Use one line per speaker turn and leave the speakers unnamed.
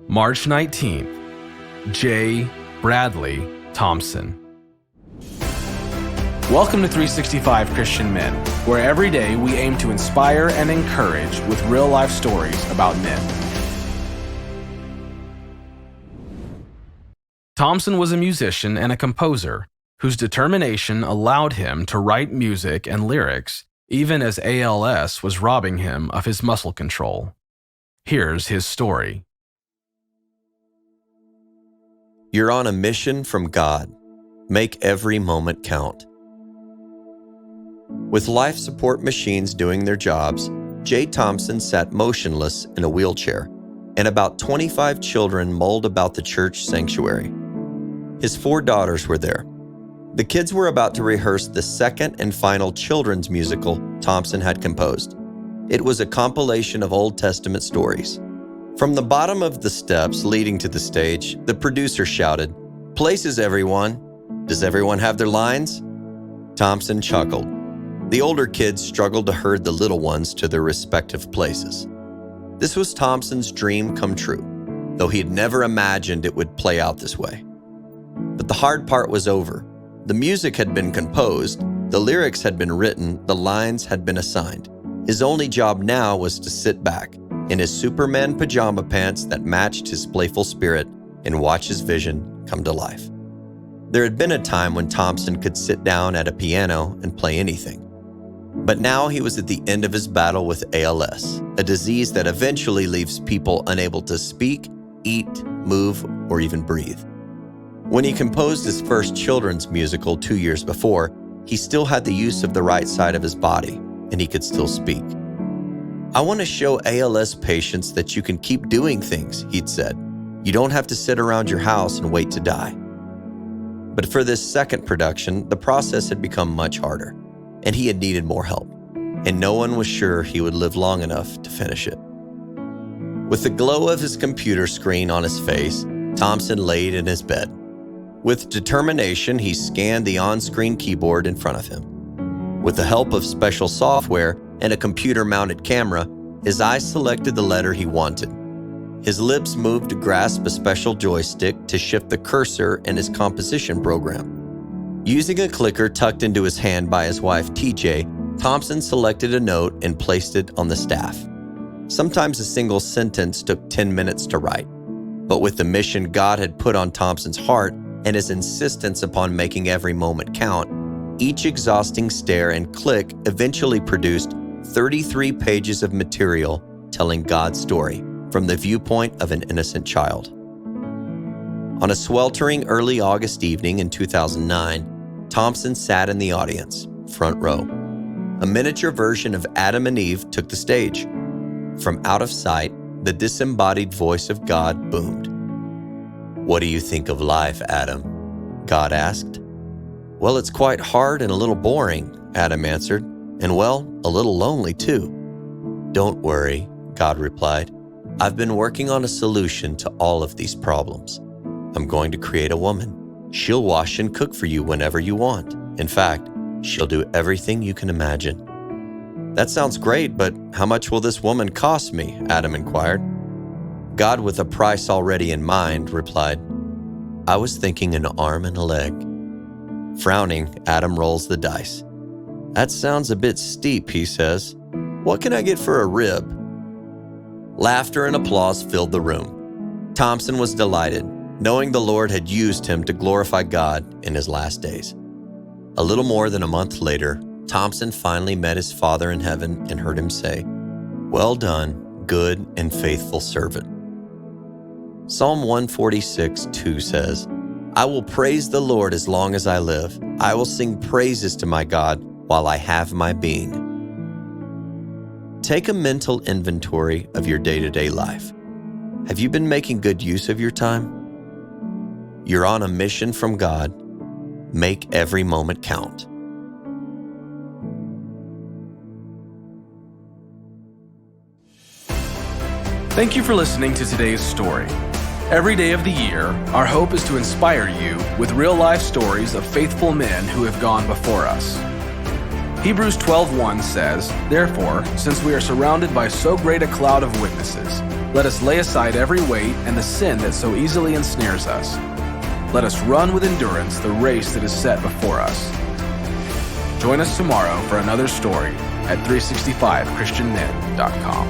March 19th, J. Bradley Thompson. Welcome to 365 Christian Men, where every day we aim to inspire and encourage with real-life stories about men. Thompson was a musician and a composer whose determination allowed him to write music and lyrics even as ALS was robbing him of his muscle control. Here's his story.
You're on a mission from God. Make every moment count. With life support machines doing their jobs, J. Thompson sat motionless in a wheelchair, and about 25 children mulled about the church sanctuary. His 4 daughters were there. The kids were about to rehearse the second and final children's musical Thompson had composed. It was a compilation of Old Testament stories. From the bottom of the steps leading to the stage, the producer shouted, "Places, everyone. Does everyone have their lines?" Thompson chuckled. The older kids struggled to herd the little ones to their respective places. This was Thompson's dream come true, though he had never imagined it would play out this way. But the hard part was over. The music had been composed, the lyrics had been written, the lines had been assigned. His only job now was to sit back in his Superman pajama pants that matched his playful spirit and watch his vision come to life. There had been a time when Thompson could sit down at a piano and play anything. But now he was at the end of his battle with ALS, a disease that eventually leaves people unable to speak, eat, move, or even breathe. When he composed his first children's musical 2 years before, he still had the use of the right side of his body, and he could still speak. "I want to show ALS patients that you can keep doing things," he'd said. "You don't have to sit around your house and wait to die." But for this second production, the process had become much harder, and he had needed more help, and no one was sure he would live long enough to finish it. With the glow of his computer screen on his face, Thompson laid in his bed. With determination, he scanned the on-screen keyboard in front of him. With the help of special software and a computer-mounted camera, his eyes selected the letter he wanted. His lips moved to grasp a special joystick to shift the cursor in his composition program. Using a clicker tucked into his hand by his wife, TJ, Thompson selected a note and placed it on the staff. Sometimes a single sentence took 10 minutes to write. But with the mission God had put on Thompson's heart and his insistence upon making every moment count, each exhausting stare and click eventually produced 33 pages of material telling God's story from the viewpoint of an innocent child. On a sweltering early August evening in 2009, Thompson sat in the audience, front row. A miniature version of Adam and Eve took the stage. From out of sight, the disembodied voice of God boomed. "What do you think of life, Adam?" God asked. "Well, it's quite hard and a little boring," Adam answered, "and well, a little lonely too." "Don't worry," God replied. "I've been working on a solution to all of these problems. I'm going to create a woman. She'll wash and cook for you whenever you want. In fact, she'll do everything you can imagine." "That sounds great, but how much will this woman cost me?" Adam inquired. God, with a price already in mind, replied, "I was thinking an arm and a leg." Frowning, Adam rolls the dice. "That sounds a bit steep," he says. "What can I get for a rib?" Laughter and applause filled the room. Thompson was delighted, knowing the Lord had used him to glorify God in his last days. A little more than a month later, Thompson finally met his Father in heaven and heard him say, "Well done, good and faithful servant." Psalm 146:2 says, "I will praise the Lord as long as I live. I will sing praises to my God while I have my being." Take a mental inventory of your day-to-day life. Have you been making good use of your time? You're on a mission from God. Make every moment count.
Thank you for listening to today's story. Every day of the year, our hope is to inspire you with real-life stories of faithful men who have gone before us. Hebrews 12:1 says, "Therefore, since we are surrounded by so great a cloud of witnesses, let us lay aside every weight and the sin that so easily ensnares us. Let us run with endurance the race that is set before us." Join us tomorrow for another story at 365christianmen.com.